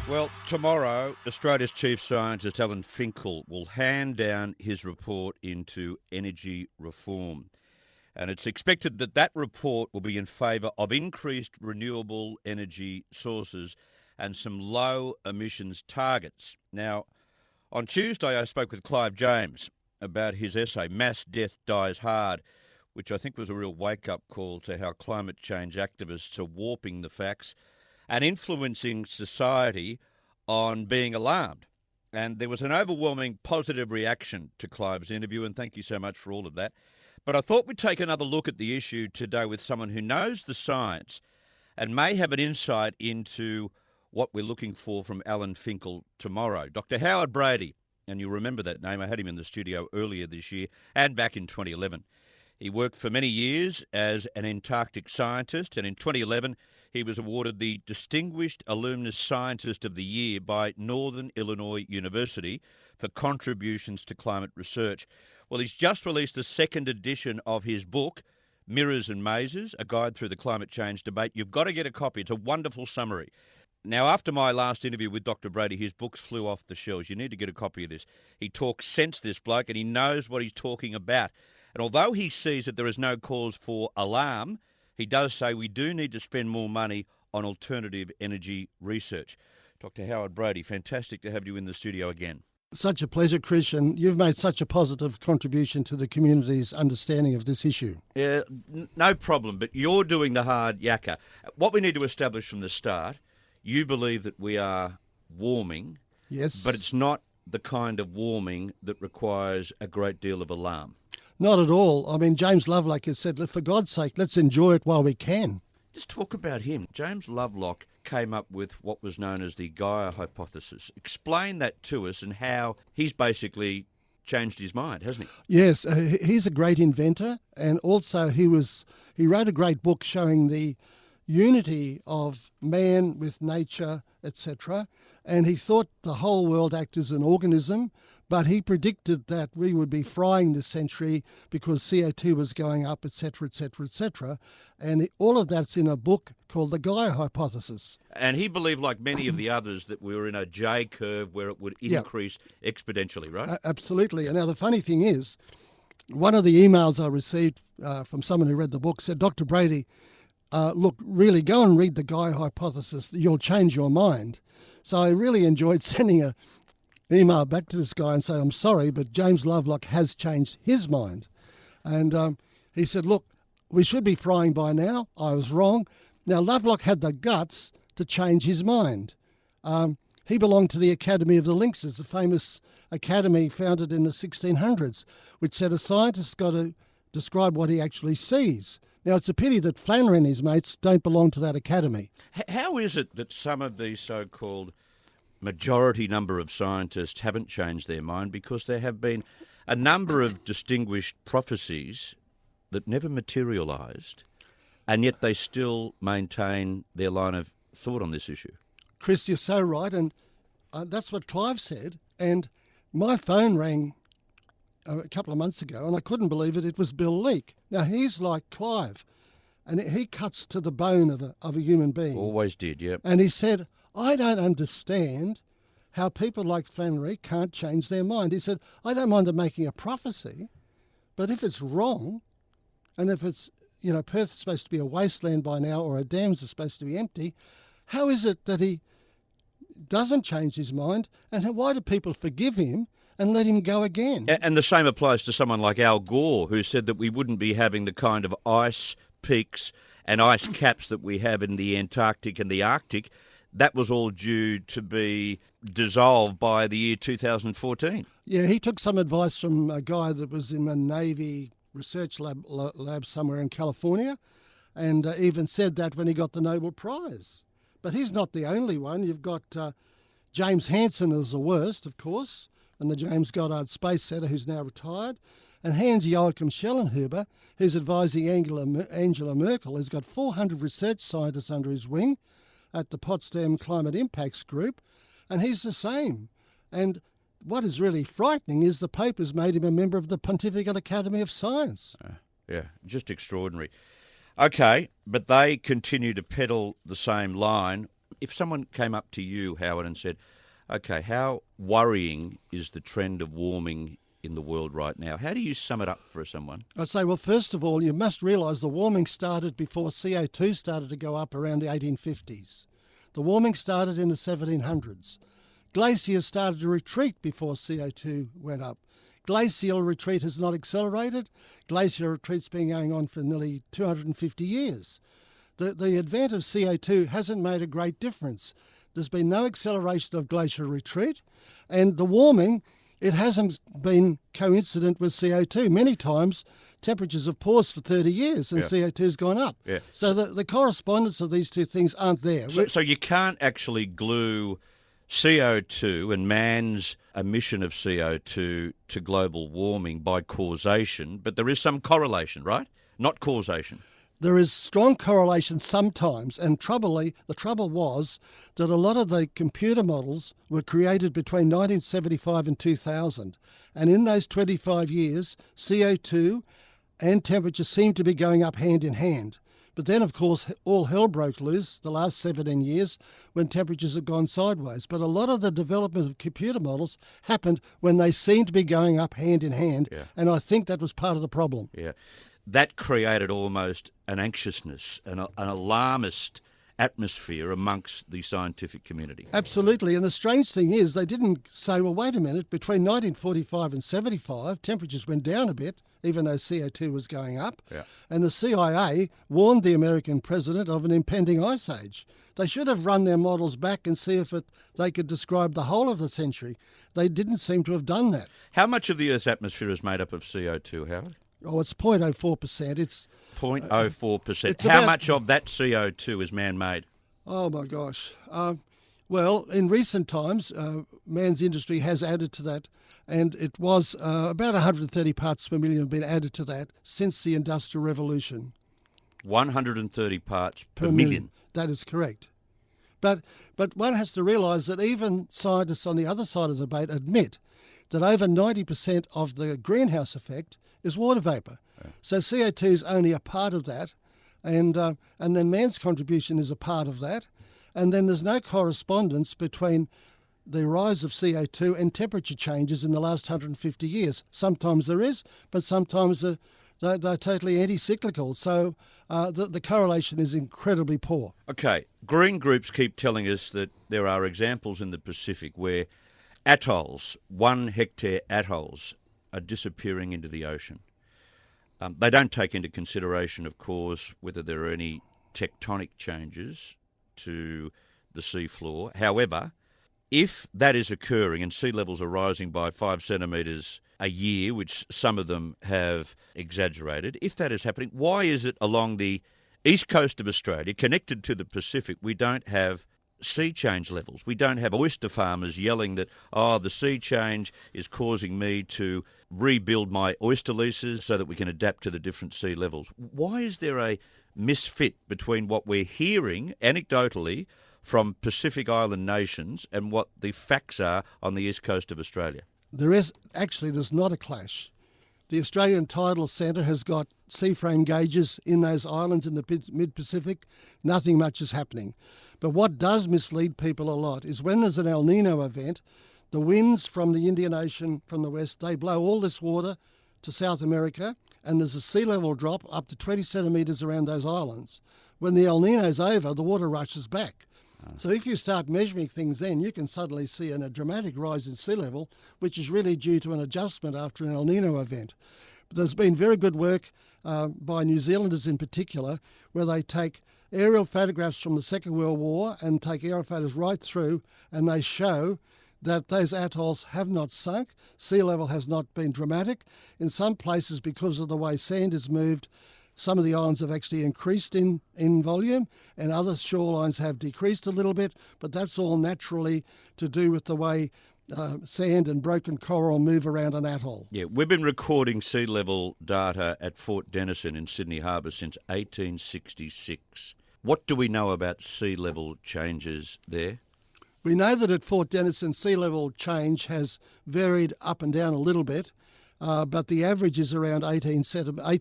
Well, tomorrow, Australia's chief scientist, Alan Finkel, will hand down his report into energy reform. And it's expected that that report will be in favour of increased renewable energy sources and some low emissions targets. Now, on Tuesday, I spoke with Clive James about his essay, Mass Death Dies Hard, which I think was a real wake-up call to how climate change activists are warping the facts and influencing society on being alarmed. And there was an overwhelming positive reaction to Clive's interview, and thank you so much for all of that. But I thought we'd take another look at the issue today with someone who knows the science and may have an insight into what we're looking for from Alan Finkel tomorrow. Dr. Howard Brady, and you'll remember that name, I had him in the studio earlier this year and back in 2011. He worked for many years as an Antarctic scientist, and in 2011 he was awarded the Distinguished Alumnus Scientist of the Year by Northern Illinois University for contributions to climate research. Well, he's just released the second edition of his book, Mirrors and Mazes, A Guide Through the Climate Change Debate. You've got to get a copy. It's a wonderful summary. Now, after my last interview with Dr. Brady, his books flew off the shelves. You need to get a copy of this. He talks sense, this bloke, and he knows what he's talking about. And although he sees that there is no cause for alarm, he does say we do need to spend more money on alternative energy research. Dr. Howard Brady, fantastic to have you in the studio again. Such a pleasure, Chris, and you've made such a positive contribution to the community's understanding of this issue. Yeah, no problem, but you're doing the hard yakka. What we need to establish from the start, you believe that we are warming, Yes. but it's not the kind of warming that requires a great deal of alarm. Not at all. I mean, James Lovelock has said, for God's sake, let's enjoy it while we can. Just talk about him. James Lovelock came up with what was known as the Gaia hypothesis. Explain that to us and how he's basically changed his mind, hasn't he? Yes, he's a great inventor, and also he wrote a great book showing the unity of man with nature, etc. And he thought the whole world acted as an organism, but he predicted that we would be frying this century because CO2 was going up, etc., etc., etc. And all of that's in a book called The Gaia Hypothesis. And he believed, like many of the others, that we were in a J curve where it would increase exponentially, right? Absolutely. And now the funny thing is, one of the emails I received from someone who read the book said, Dr. Brady, look, really go and read The Gaia Hypothesis. You'll change your mind. So I really enjoyed sending an email back to this guy and say, I'm sorry, but James Lovelock has changed his mind. And he said, look, we should be frying by now. I was wrong. Now, Lovelock had the guts to change his mind. He belonged to the Academy of the Lynxes, a famous academy founded in the 1600s, which said a scientist's got to describe what he actually sees. Now, it's a pity that Flannery and his mates don't belong to that academy. How is it that some of these so-called majority number of scientists haven't changed their mind? Because there have been a number of distinguished prophecies that never materialised, and yet they still maintain their line of thought on this issue. Chris, you're so right, and that's what Clive said. And my phone rang a couple of months ago, and I couldn't believe it. It was Bill Leake. Now, he's like Clive, and he cuts to the bone of a human being. Always did, yeah. And he said, I don't understand how people like Flannery can't change their mind. He said, I don't mind them making a prophecy, but if it's wrong, and if it's, Perth's supposed to be a wasteland by now, or our dams are supposed to be empty, how is it that he doesn't change his mind? And why do people forgive him and let him go again? And the same applies to someone like Al Gore, who said that we wouldn't be having the kind of ice peaks and ice caps that we have in the Antarctic and the Arctic. That was all due to be dissolved by the year 2014. Yeah, he took some advice from a guy that was in a Navy research lab somewhere in California, and even said that when he got the Nobel Prize. But he's not the only one. You've got James Hansen as the worst, of course, and the James Goddard Space Centre, who's now retired, and Hans-Joachim Schellenhuber, who's advising Angela Merkel, who's got 400 research scientists under his wing at the Potsdam Climate Impacts Group, and he's the same. And what is really frightening is the Pope has made him a member of the Pontifical Academy of Science. Yeah, just extraordinary. Okay, but they continue to peddle the same line. if someone came up to you, Howard, and said, okay, how worrying is the trend of warming in the world right now? How do you sum it up for someone? I'd say, well, first of all, you must realise the warming started before CO2 started to go up around the 1850s. The warming started in the 1700s. Glaciers started to retreat before CO2 went up. Glacial retreat has not accelerated. Glacial retreat's been going on for nearly 250 years. The advent of CO2 hasn't made a great difference. There's been no acceleration of glacial retreat, and the warming, it hasn't been coincident with CO2. Many times, temperatures have paused for 30 years and CO2's gone up. Yeah. So the correspondence of these two things aren't there. So you can't actually glue CO2 and man's emission of CO2 to global warming by causation, but there is some correlation, right? Not causation. There is strong correlation sometimes, and the trouble was that a lot of the computer models were created between 1975 and 2000, and in those 25 years, CO2 and temperature seemed to be going up hand in hand. But then, of course, all hell broke loose the last 17 years when temperatures have gone sideways. But a lot of the development of computer models happened when they seemed to be going up hand in hand, and I think that was part of the problem. Yeah. That created almost an anxiousness, an alarmist atmosphere amongst the scientific community. Absolutely. And the strange thing is they didn't say, well, wait a minute, between 1945 and 75, temperatures went down a bit, even though CO2 was going up. Yeah. And the CIA warned the American president of an impending ice age. They should have run their models back and see if they could describe the whole of the century. They didn't seem to have done that. How much of the Earth's atmosphere is made up of CO2, Howard? Oh, it's 0.04%. It's 0.04%. How much of that CO2 is man-made? Oh, my gosh. Well, in recent times, man's industry has added to that, and it was about 130 parts per million have been added to that since the Industrial Revolution. 130 parts per million. That is correct. But one has to realise that even scientists on the other side of the debate admit that over 90% of the greenhouse effect is water vapour. Yeah. So CO2 is only a part of that, and then man's contribution is a part of that, and then there's no correspondence between the rise of CO2 and temperature changes in the last 150 years. Sometimes there is, but sometimes they're totally anti-cyclical. So the correlation is incredibly poor. Okay, green groups keep telling us that there are examples in the Pacific where atolls, 1 hectare atolls, are disappearing into the ocean. They don't take into consideration, of course, whether there are any tectonic changes to the seafloor. However, if that is occurring and sea levels are rising by 5 centimetres a year, which some of them have exaggerated, if that is happening, why is it along the east coast of Australia, connected to the Pacific, we don't have sea change levels? We don't have oyster farmers yelling that, the sea change is causing me to rebuild my oyster leases so that we can adapt to the different sea levels. Why is there a misfit between what we're hearing anecdotally from Pacific Island nations and what the facts are on the east coast of Australia? There's not a clash. The Australian Tidal Centre has got seaframe gauges in those islands in the mid-Pacific. Nothing much is happening. But what does mislead people a lot is when there's an El Nino event, the winds from the Indian Ocean from the west, they blow all this water to South America, and there's a sea level drop up to 20 centimetres around those islands. When the El Nino's over, the water rushes back. So if you start measuring things then, you can suddenly see a dramatic rise in sea level, which is really due to an adjustment after an El Nino event. But there's been very good work by New Zealanders in particular, where they take aerial photographs from the Second World War and take aerial photos right through, and they show that those atolls have not sunk, sea level has not been dramatic. In some places, because of the way sand is moved, some of the islands have actually increased in volume, and other shorelines have decreased a little bit, but that's all naturally to do with the way sand and broken coral move around an atoll. Yeah, we've been recording sea level data at Fort Denison in Sydney Harbour since 1866. What do we know about sea level changes there? We know that at Fort Denison, sea level change has varied up and down a little bit, but the average is around 8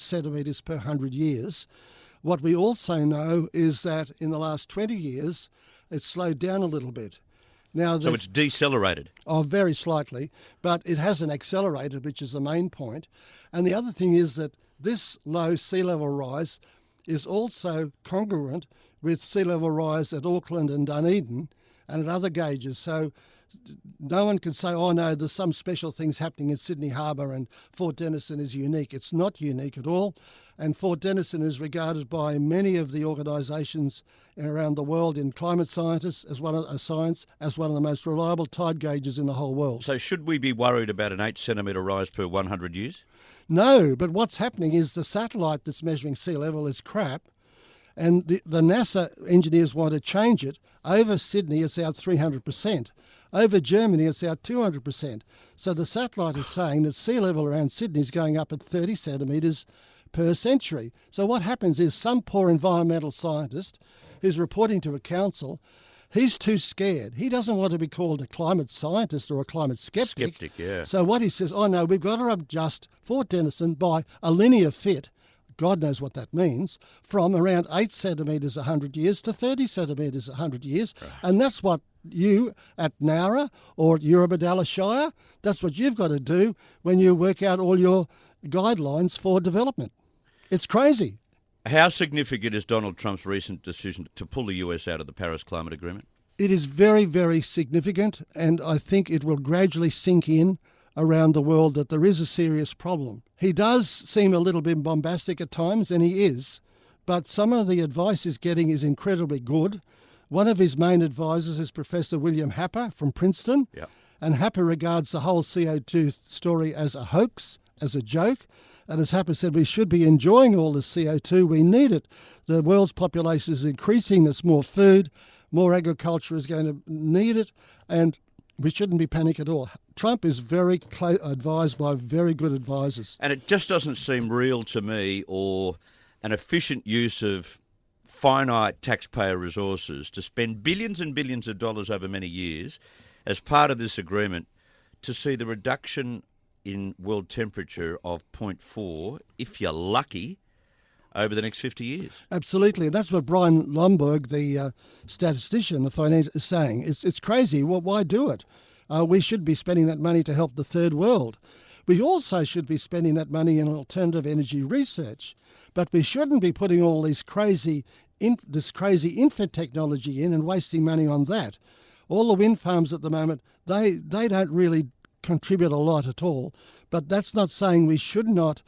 centimetres per 100 years. What we also know is that in the last 20 years, it's slowed down a little bit. Now, So it's decelerated. Oh, very slightly, but it hasn't accelerated, which is the main point. And the other thing is that this low sea level rise is also congruent with sea level rise at Auckland and Dunedin and at other gauges. So no one can say, oh no, there's some special things happening in Sydney Harbour and Fort Denison is unique. It's not unique at all. And Fort Denison is regarded by many of the organisations around the world in climate scientists as one of the most reliable tide gauges in the whole world. So should we be worried about an 8 centimetre rise per 100 years? No, but what's happening is the satellite that's measuring sea level is crap, and the NASA engineers want to change it. Over Sydney, it's out 300%. Over Germany, it's out 200%. So the satellite is saying that sea level around Sydney is going up at 30 centimetres per century. So what happens is some poor environmental scientist who's reporting to a council, he's too scared. He doesn't want to be called a climate scientist or a climate skeptic. Skeptic, yeah. So what he says, oh no, we've got to adjust Fort Denison by a linear fit, God knows what that means, from around 8 centimetres 100 years to 30 centimetres 100 years. Right. And that's what you at Nowra or at Eurobodalla Shire, that's what you've got to do when you work out all your guidelines for development. It's crazy. How significant is Donald Trump's recent decision to pull the US out of the Paris Climate Agreement? It is very, very significant, and I think it will gradually sink in around the world that there is a serious problem. He does seem a little bit bombastic at times, and he is, but some of the advice he's getting is incredibly good. One of his main advisors is Professor William Happer from Princeton, and Happer regards the whole CO2 story as a hoax, as a joke. And as Happer said, we should be enjoying all this CO2. We need it. The world's population is increasing. There's more food. More agriculture is going to need it. And we shouldn't be panicked at all. Trump is very advised by very good advisors. And it just doesn't seem real to me, or an efficient use of finite taxpayer resources to spend billions and billions of dollars over many years as part of this agreement to see the reduction in world temperature of 0.4, if you're lucky, over the next 50 years. Absolutely. And that's what Brian Lomborg, the statistician, the financier, is saying. It's crazy. Well, why do it? We should be spending that money to help the third world. We also should be spending that money in alternative energy research. But we shouldn't be putting all this crazy infant technology in and wasting money on that. All the wind farms at the moment, they don't really contribute a lot at all, but that's not saying we should not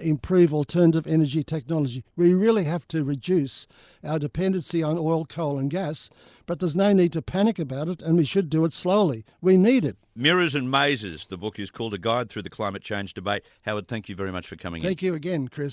improve alternative energy technology. We really have to reduce our dependency on oil, coal and gas, but there's no need to panic about it, and we should do it slowly. We need it. Mirrors and Mazes, the book is called A Guide Through the Climate Change Debate. Howard, thank you very much for coming in. Thank you again, Chris.